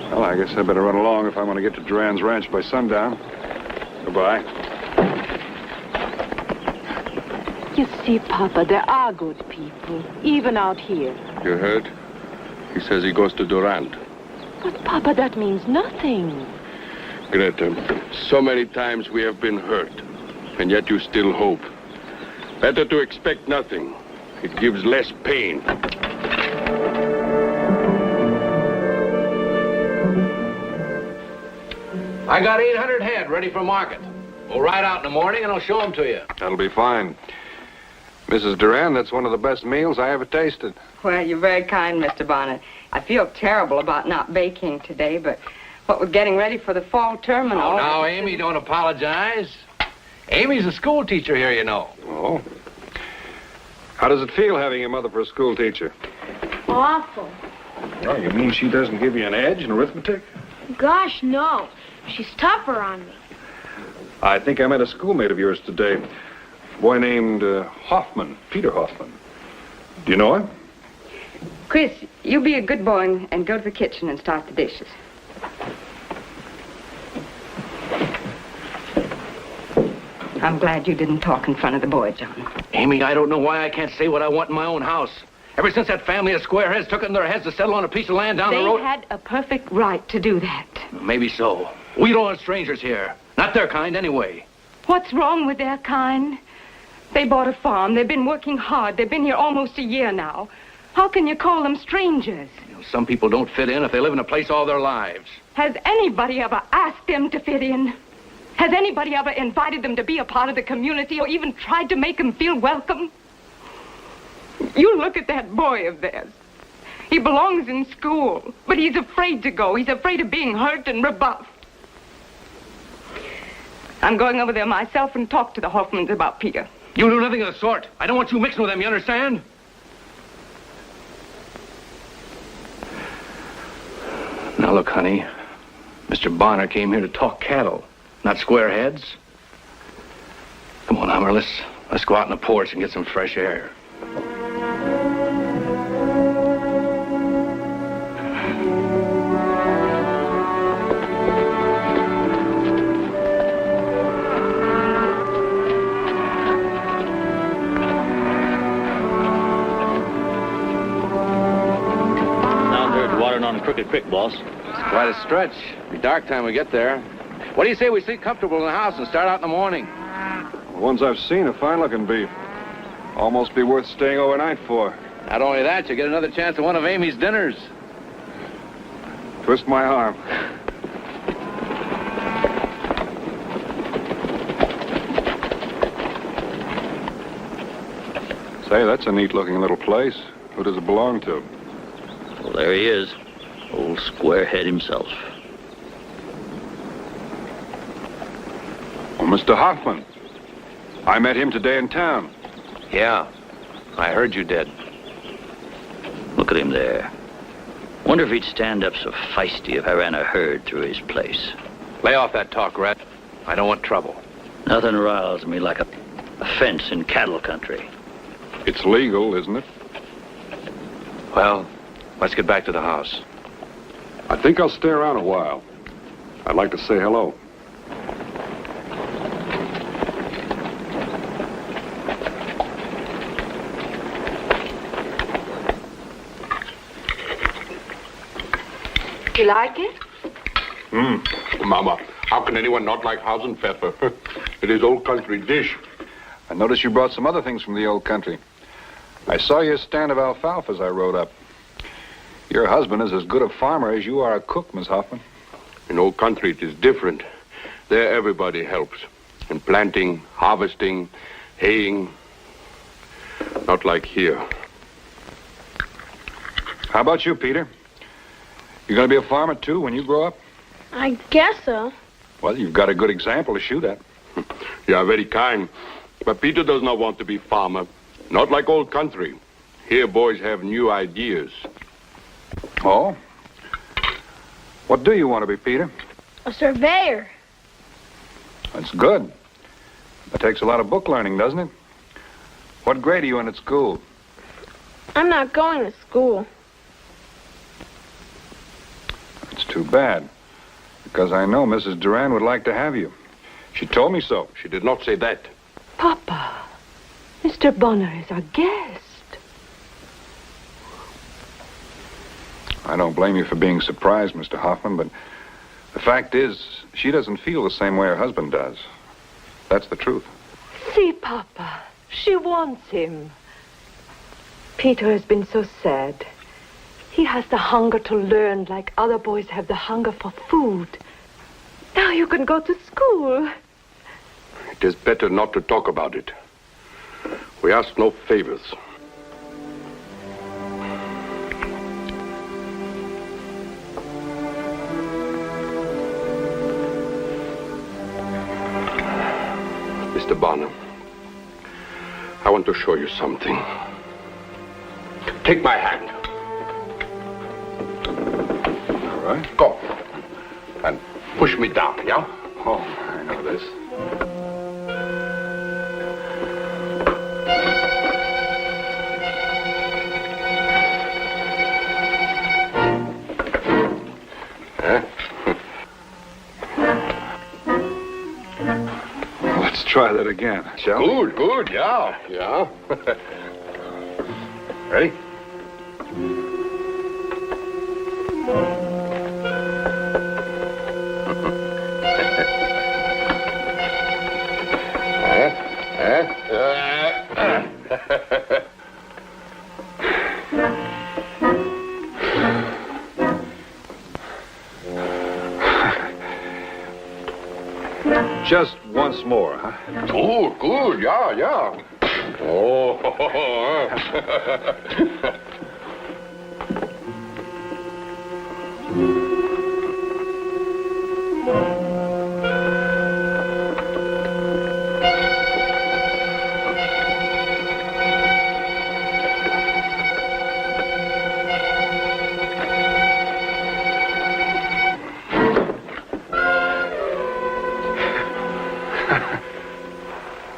Well, I guess I better run along if I want to get to Duran's ranch by sundown. Goodbye. You see, Papa, there are good people, even out here. You heard? He says he goes to Durand. But, Papa, that means nothing. Greta, so many times we have been hurt, and yet you still hope. Better to expect nothing. It gives less pain. I got 800 head ready for market. We'll ride out in the morning and I'll show them to you. That'll be fine. Mrs. Durand, that's one of the best meals I ever tasted. Well, you're very kind, Mr. Bonner. I feel terrible about not baking today, but what with getting ready for the fall term and all... Oh, now, Amy, don't apologize. Amy's a school teacher here, you know. Oh? How does it feel having your mother for a school teacher? Awful. Oh, you mean she doesn't give you an edge in arithmetic? Gosh, no. She's tougher on me. I think I met a schoolmate of yours today. A boy named Hoffman, Peter Hoffman. Do you know him? Chris, you be a good boy and go to the kitchen and start the dishes. I'm glad you didn't talk in front of the boy, John. Amy, I don't know why I can't say what I want in my own house. Ever since that family of squareheads took it in their heads to settle on a piece of land down the road... They had a perfect right to do that. Maybe so. We don't want strangers here. Not their kind, anyway. What's wrong with their kind? They bought a farm. They've been working hard. They've been here almost a year now. How can you call them strangers? You know, some people don't fit in if they live in a place all their lives. Has anybody ever asked them to fit in? Has anybody ever invited them to be a part of the community or even tried to make them feel welcome? You look at that boy of theirs. He belongs in school, but he's afraid to go. He's afraid of being hurt and rebuffed. I'm going over there myself and talk to the Hoffmans about Peter. You do nothing of the sort. I don't want you mixing with them, you understand? Now look, honey. Mr. Bonner came here to talk cattle, not squareheads. Come on, Hummer, let's go out on the porch and get some fresh air. On Crooked Creek, boss. It's quite a stretch. It'll be dark time we get there. What do you say we sleep comfortable in the house and start out in the morning? The ones I've seen are fine-looking beef. Almost be worth staying overnight for. Not only that, you get another chance at one of Amy's dinners. Twist my arm. Say, that's a neat-looking little place. Who does it belong to? Well, there he is. Old squarehead himself. Oh, Mr. Hoffman. I met him today in town. Yeah, I heard you did. Look at him there. Wonder if he'd stand up so feisty if I ran a herd through his place. Lay off that talk, Rat. I don't want trouble. Nothing riles me like a fence in cattle country. It's legal, isn't it? Well, let's get back to the house. I think I'll stay around a while. I'd like to say hello. You like it? Mama, how can anyone not like Hausenpfeffer? It is old country dish. I noticed you brought some other things from the old country. I saw your stand of alfalfa as I rode up. Your husband is as good a farmer as you are a cook, Miss Hoffman. In old country, it is different. There, everybody helps. In planting, harvesting, haying. Not like here. How about you, Peter? You gonna be a farmer, too, when you grow up? I guess so. Well, you've got a good example to shoot at. You are very kind. But Peter does not want to be farmer. Not like old country. Here boys have new ideas. Oh? What do you want to be, Peter? A surveyor. That's good. That takes a lot of book learning, doesn't it? What grade are you in at school? I'm not going to school. It's too bad. Because I know Mrs. Duran would like to have you. She told me so. She did not say that. Papa, Mr. Bonner is our guest. I don't blame you for being surprised, Mr. Hoffman, but the fact is, she doesn't feel the same way her husband does. That's the truth. See, Papa, she wants him. Peter has been so sad. He has the hunger to learn like other boys have the hunger for food. Now you can go to school. It is better not to talk about it. We ask no favors. Mr. Bonner, I want to show you something. Take my hand. All right. Go. And push me down, yeah? Oh, I know this. Let's try that again, shall we? Good, yeah. Ready? Just once more, huh? Good, yeah. Oh.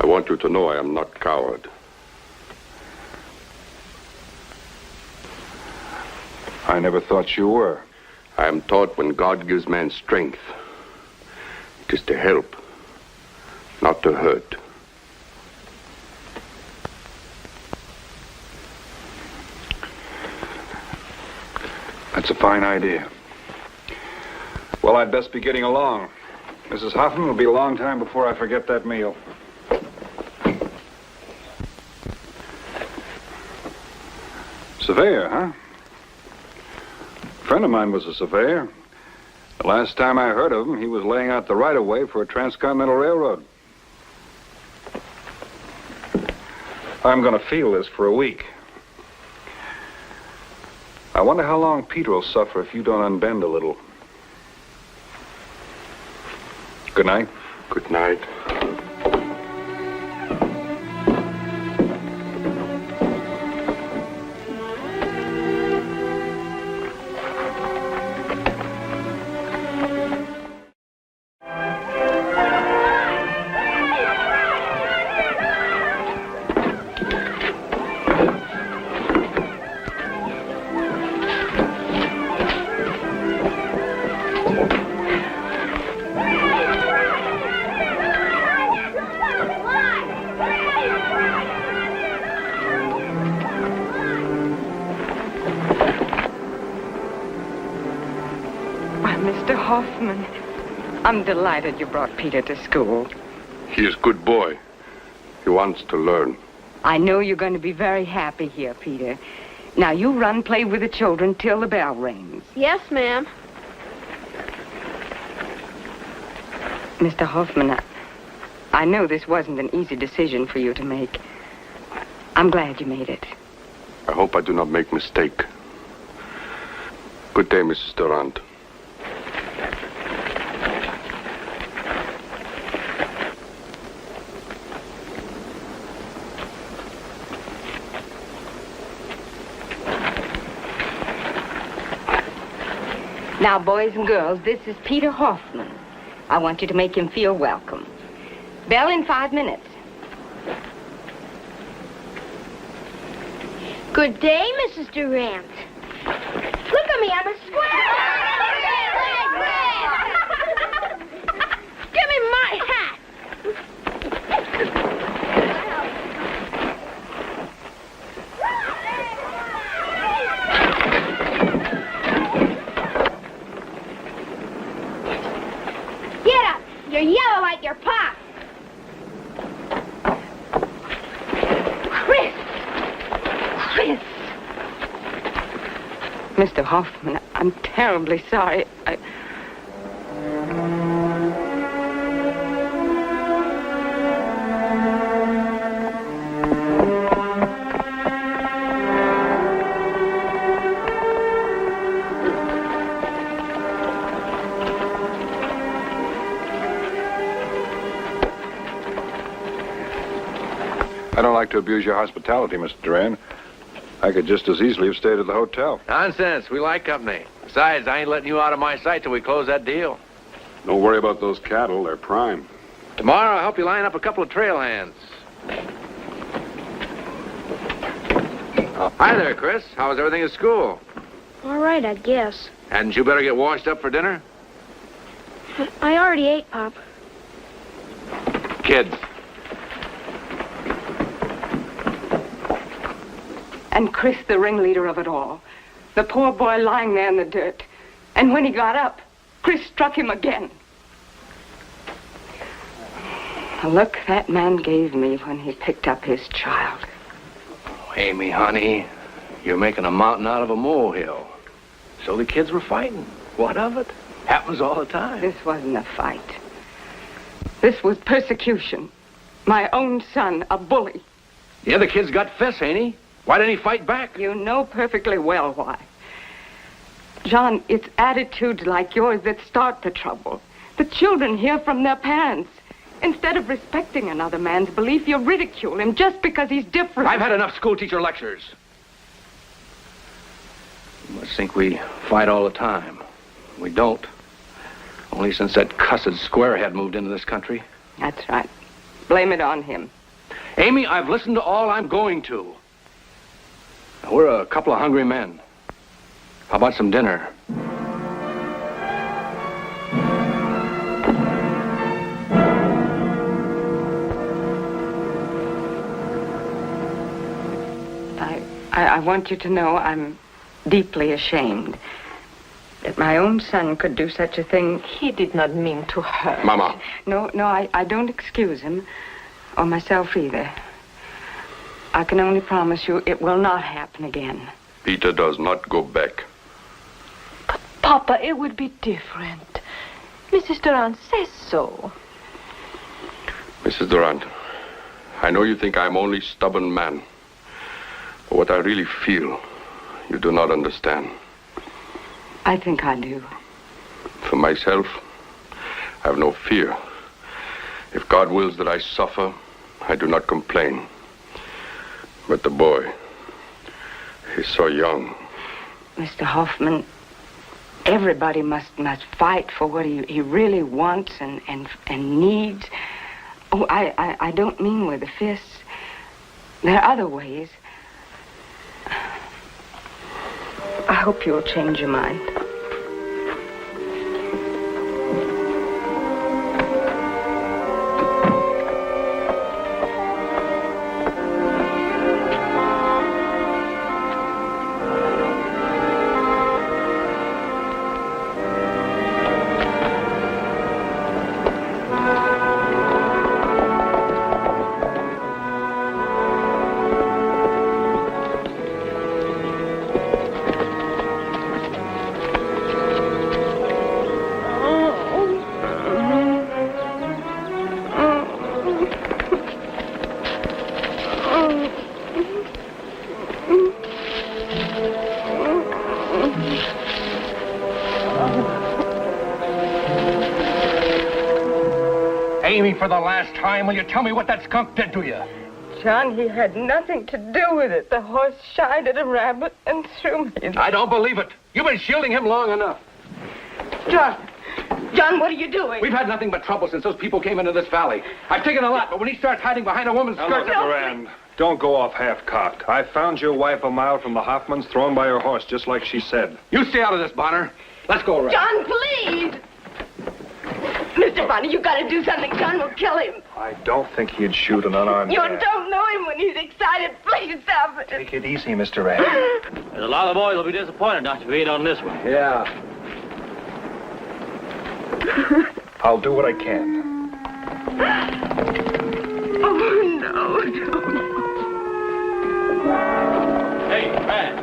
I want you to know I am not coward. I never thought you were. I am taught when God gives man strength, it is to help, not to hurt. That's a fine idea. Well, I'd best be getting along. Mrs. Hoffman, will be a long time before I forget that meal. Surveyor, huh? A friend of mine was a surveyor. The last time I heard of him, he was laying out the right-of-way for a transcontinental railroad. I'm going to feel this for a week. I wonder how long Peter will suffer if you don't unbend a little. Good night. Good night. Mr. Hoffman, I'm delighted you brought Peter to school. He is a good boy. He wants to learn. I know you're going to be very happy here, Peter. Now, you run, play with the children till the bell rings. Yes, ma'am. Mr. Hoffman, I know this wasn't an easy decision for you to make. I'm glad you made it. I hope I do not make mistake. Good day, Mrs. Durant. Now, boys and girls, this is Peter Hoffman. I want you to make him feel welcome. Bell in 5 minutes. Good day, Mrs. Durant. Look at me, I'm a square. Give me my hat. Get up. You're yellow like your pop. Chris. Mr. Hoffman, I'm terribly sorry. I don't like to abuse your hospitality, Mr. Duran. I could just as easily have stayed at the hotel. Nonsense. We like company. Besides, I ain't letting you out of my sight till we close that deal. Don't worry about those cattle. They're prime. Tomorrow, I'll help you line up a couple of trail hands. Oh, hi there, Chris. How was everything at school? All right, I guess. Hadn't you better get washed up for dinner? I already ate, Pop. Kids. And Chris, the ringleader of it all. The poor boy lying there in the dirt. And when he got up, Chris struck him again. The look that man gave me when he picked up his child. Oh, Amy, honey, you're making a mountain out of a molehill. So the kids were fighting. What of it? Happens all the time. This wasn't a fight. This was persecution. My own son, a bully. The other kid's got fists, ain't he? Why didn't he fight back? You know perfectly well why. John, it's attitudes like yours that start the trouble. The children hear from their parents. Instead of respecting another man's belief, you ridicule him just because he's different. I've had enough schoolteacher lectures. You must think we fight all the time. We don't. Only since that cussed squarehead moved into this country. That's right. Blame it on him. Amy, I've listened to all I'm going to. Now, we're a couple of hungry men. How about some dinner? I want you to know I'm deeply ashamed that my own son could do such a thing. He did not mean to hurt. Mama. No, I don't excuse him, or myself either. I can only promise you it will not happen again. Peter does not go back. Papa, it would be different. Mrs. Durant says so. Mrs. Durant, I know you think I'm only stubborn man. But what I really feel, you do not understand. I think I do. For myself, I have no fear. If God wills that I suffer, I do not complain. But the boy, he's so young. Mr. Hoffman, everybody must fight for what he really wants and needs. Oh, I don't mean with the fists. There are other ways. I hope you'll change your mind. Amy, for the last time, will you tell me what that skunk did to you? John, he had nothing to do with it. The horse shied at a rabbit and threw me. I don't believe it. You've been shielding him long enough. John, what are you doing? We've had nothing but trouble since those people came into this valley. I've taken a lot, but when he starts hiding behind a woman's Now, skirt... look, Duran, don't go off half-cocked. I found your wife a mile from the Hoffmans, thrown by her horse, just like she said. You stay out of this, Bonner. Let's go, Ray. John, please! Mr. Bonner, you gotta do something. John will kill him. I don't think he'd shoot an unarmed You man. don't know him when he's excited. Please stop it. Take it easy, Mr. Ray. There's a lot of boys will be disappointed not to be in on this one. Yeah. I'll do what I can. Oh, no. Hey, man.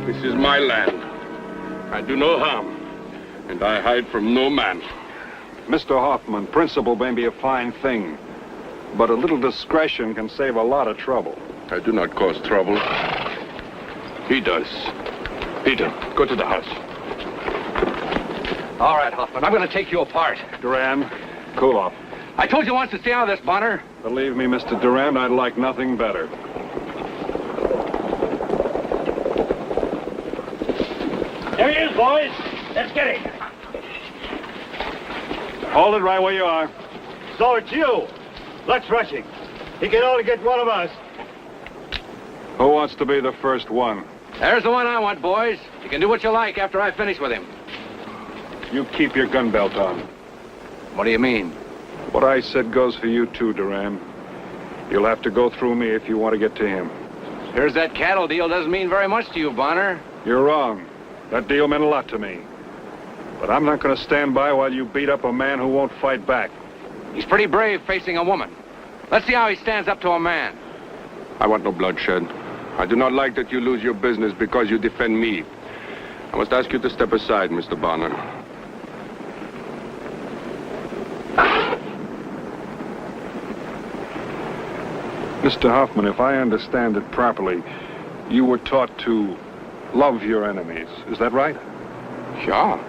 This is my land. I do no harm, and I hide from no man. Mr. Hoffman, principle may be a fine thing, but a little discretion can save a lot of trouble. I do not cause trouble. He does. Peter, go to the house. All right, Hoffman, I'm going to take you apart. Duran, cool off. I told you once to stay out of this, Bonner. Believe me, Mr. Duran, I'd like nothing better. There he is, boys. Let's get him. Hold it right where you are. So it's you. Let's rush him. He can only get one of us. Who wants to be the first one? There's the one I want, boys. You can do what you like after I finish with him. You keep your gun belt on. What do you mean? What I said goes for you too, Duran. You'll have to go through me if you want to get to him. Here's that cattle deal doesn't mean very much to you, Bonner. You're wrong. That deal meant a lot to me. But I'm not going to stand by while you beat up a man who won't fight back. He's pretty brave facing a woman. Let's see how he stands up to a man. I want no bloodshed. I do not like that you lose your business because you defend me. I must ask you to step aside, Mr. Bonner. Mr. Hoffman, if I understand it properly, you were taught to love your enemies. Is that right? Sure.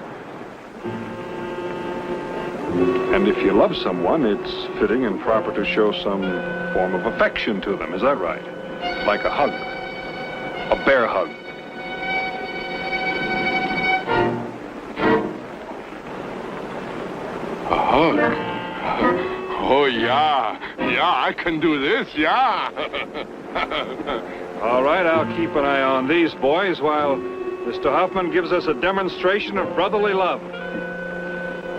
And if you love someone, it's fitting and proper to show some form of affection to them. Is that right? Like a hug. A bear hug. A hug? Oh, yeah. Yeah, I can do this, yeah. All right, I'll keep an eye on these boys while Mr. Hoffman gives us a demonstration of brotherly love.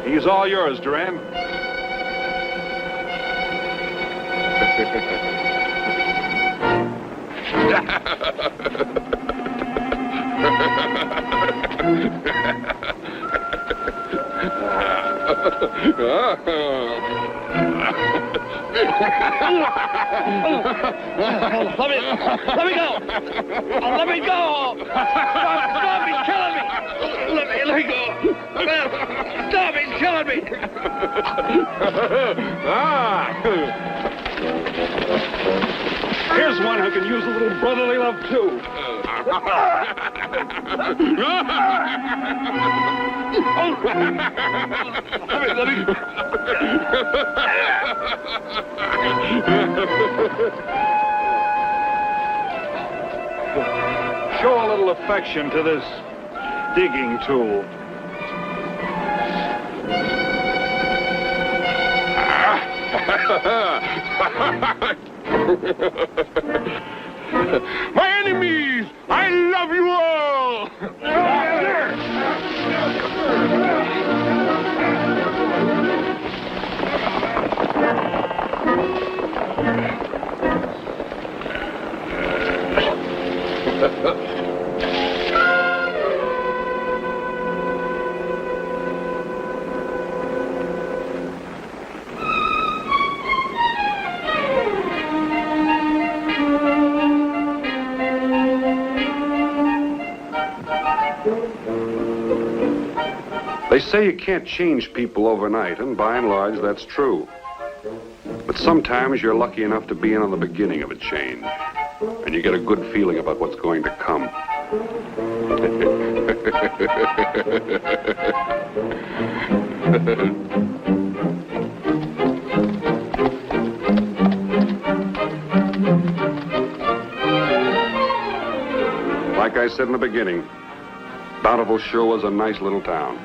He's all yours, Duran. Let me go. Let me go. Stop, he's killing me. Let me go. Stop, he's killing me. Here's one who can use a little brotherly love, too. Let me. Show a little affection to this digging tool. My enemies! I love you all! They say you can't change people overnight, and by and large, that's true. But sometimes you're lucky enough to be in on the beginning of a change, and you get a good feeling about what's going to come. like I said in the beginning, Bountiful sure was a nice little town.